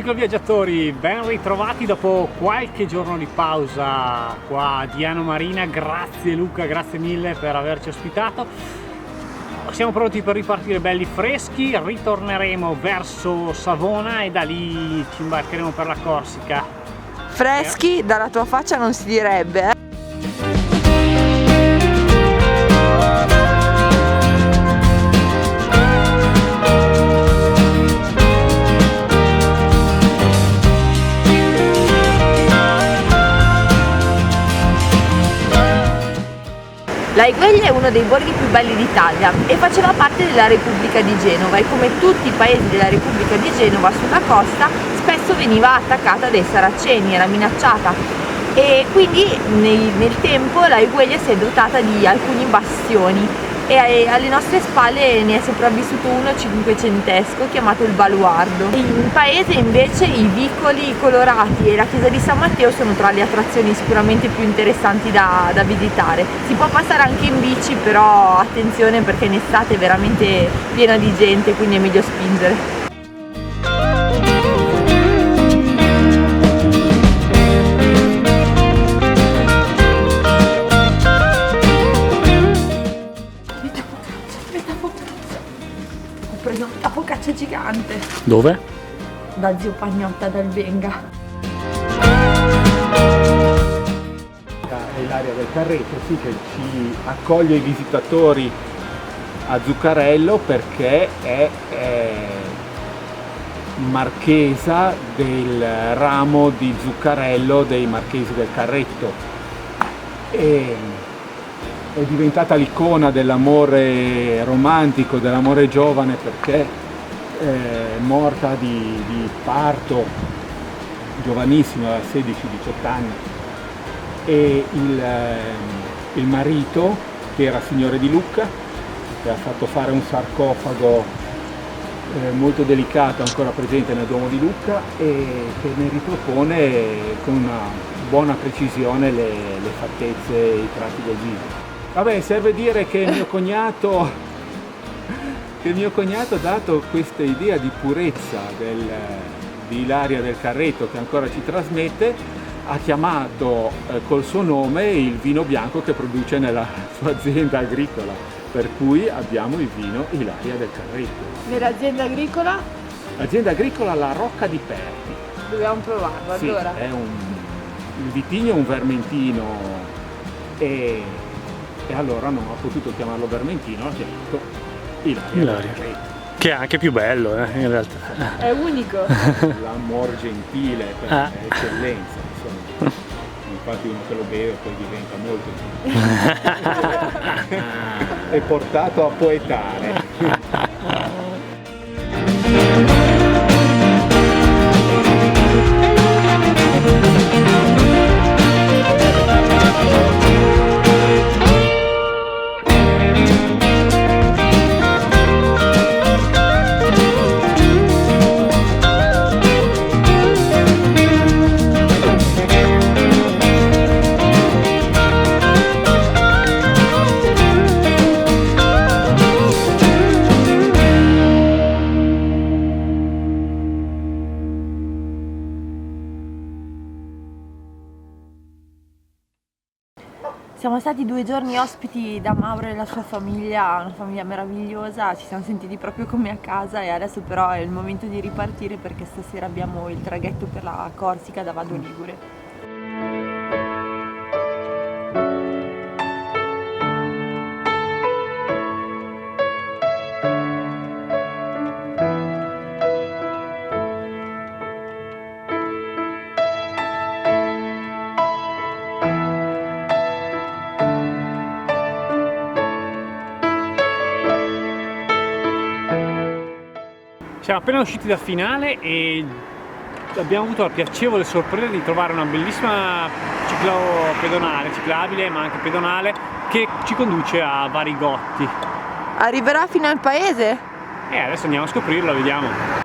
cicloviaggiatori, ben ritrovati dopo qualche giorno di pausa qua a Diano Marina. Grazie Luca, grazie mille per averci ospitato. Siamo pronti per ripartire belli freschi, ritorneremo verso Savona e da lì ci imbarcheremo per la Corsica. Freschi dalla tua faccia non si direbbe, eh? Laigueglia è uno dei borghi più belli d'Italia e faceva parte della Repubblica di Genova e come tutti i paesi della Repubblica di Genova sulla costa spesso veniva attaccata dai saraceni, era minacciata e quindi nel tempo Laigueglia si è dotata di alcuni bastioni e alle nostre spalle ne è sopravvissuto uno cinquecentesco chiamato il Baluardo. In paese invece i vicoli colorati e la chiesa di San Matteo sono tra le attrazioni sicuramente più interessanti da visitare. Si può passare anche in bici, però attenzione perché in estate è veramente piena di gente, quindi è meglio spingere. Ho preso una focaccia gigante. Dove? Da zio Pagnotta dal Venga. È l'area del Carretto, sì, che ci accoglie i visitatori a Zuccarello perché è marchesa del ramo di Zuccarello dei Marchesi del Carretto. È diventata l'icona dell'amore romantico, dell'amore giovane, perché è morta di parto giovanissima, a 16-18 anni, e il marito, che era signore di Lucca, che ha fatto fare un sarcofago molto delicato ancora presente nel Duomo di Lucca e che ne ripropone con una buona precisione le fattezze e i tratti del viso. Vabbè, serve dire che mio cognato ha dato questa idea di purezza di Ilaria del Carretto, che ancora ci trasmette, ha chiamato col suo nome il vino bianco che produce nella sua azienda agricola, per cui abbiamo il vino Ilaria del Carretto. Nell'azienda agricola? L'azienda agricola La Rocca di Perti. Dobbiamo provarlo, Sì, allora. Il vitigno è un vermentino e allora non ho potuto chiamarlo vermentino, ho chiamato Ilaria del Carretto. Che è anche più bello, in realtà. È unico. L'amor gentile per eccellenza, insomma. Infatti uno che lo beve poi diventa molto è portato a poetare. Siamo stati 2 giorni ospiti da Mauro e la sua famiglia, una famiglia meravigliosa, ci siamo sentiti proprio come a casa e adesso però è il momento di ripartire perché stasera abbiamo il traghetto per la Corsica da Vado Ligure. Siamo appena usciti dal finale e abbiamo avuto la piacevole sorpresa di trovare una bellissima ciclabile ma anche pedonale che ci conduce a Varigotti. Arriverà fino al paese? Adesso andiamo a scoprirlo, vediamo.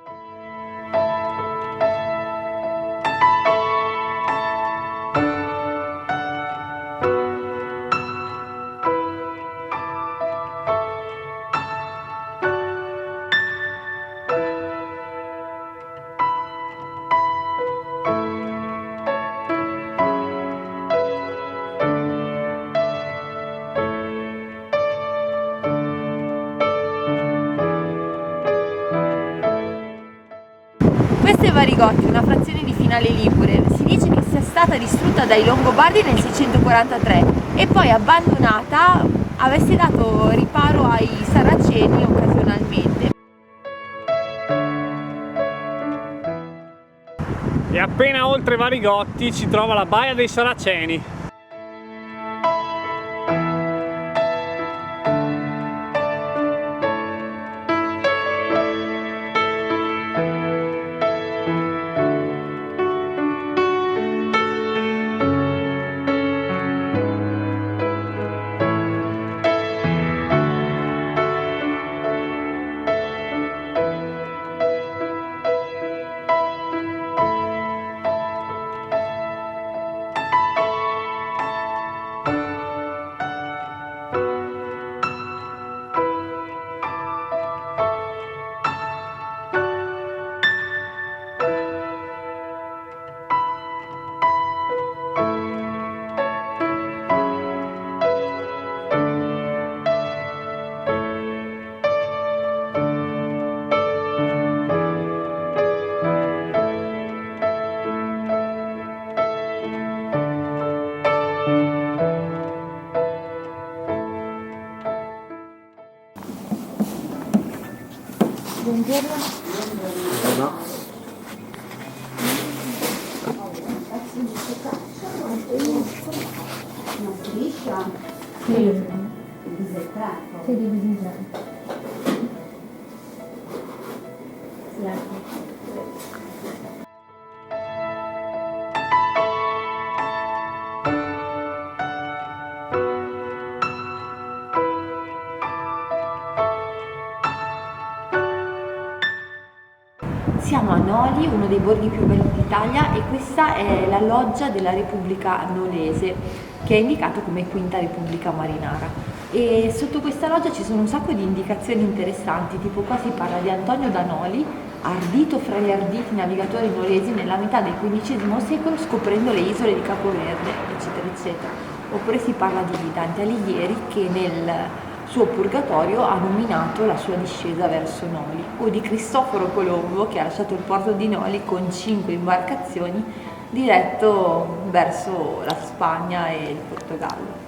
Questa è Varigotti, una frazione di Finale Ligure. Si dice che sia stata distrutta dai Longobardi nel 643 e poi abbandonata avesse dato riparo ai Saraceni occasionalmente. E appena oltre Varigotti si trova la Baia dei Saraceni. Siamo a Noli, uno dei borghi più belli d'Italia, e questa è la loggia della Repubblica Nolese, che è indicato come Quinta Repubblica Marinara. E sotto questa loggia ci sono un sacco di indicazioni interessanti, tipo qua si parla di Antonio da Noli, ardito fra gli arditi navigatori nolesi nella metà del XV secolo scoprendo le isole di Capoverde, eccetera eccetera. Oppure si parla di Dante Alighieri che nel suo purgatorio ha nominato la sua discesa verso Noli, o di Cristoforo Colombo che ha lasciato il porto di Noli con 5 imbarcazioni diretto verso la Spagna e il Portogallo.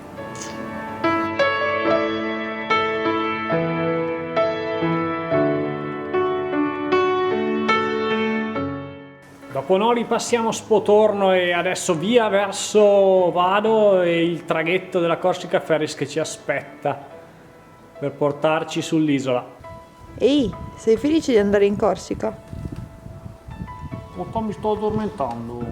Dopo Noli passiamo Spotorno e adesso via verso Vado e il traghetto della Corsica Ferries che ci aspetta per portarci sull'isola. Ehi, sei felice di andare in Corsica? Mi sto addormentando.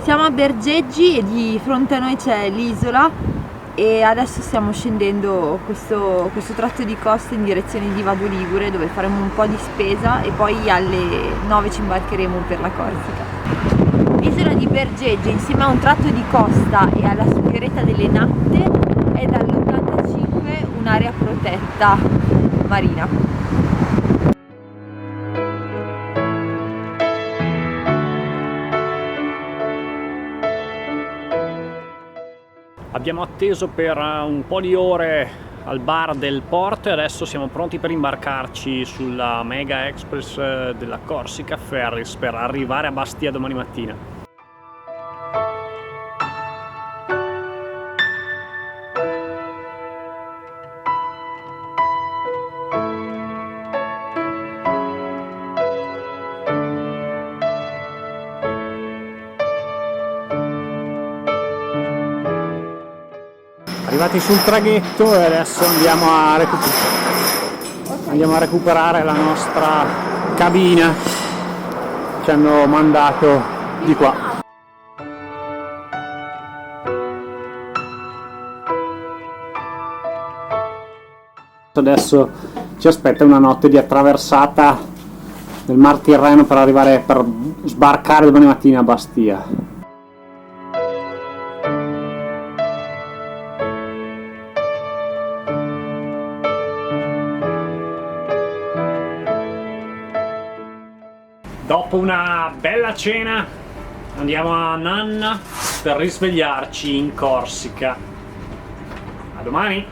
Siamo a Bergeggi e di fronte a noi c'è l'isola e adesso stiamo scendendo questo tratto di costa in direzione di Vado Ligure, dove faremo un po' di spesa e poi alle 9 ci imbarcheremo per la Corsica. L'isola di Bergeggi, insieme a un tratto di costa e alla Sughereta delle Natte, è dall'85 un'area protetta marina. Abbiamo atteso per un po' di ore al bar del porto e adesso siamo pronti per imbarcarci sulla Mega Express della Corsica Ferries per arrivare a Bastia domani mattina. Arrivati sul traghetto e adesso andiamo a recuperare la nostra cabina. Ci hanno mandato di qua. Adesso ci aspetta una notte di attraversata del Mar Tirreno per sbarcare domani mattina a Bastia. Dopo una bella cena andiamo a Nanna per risvegliarci in Corsica domani!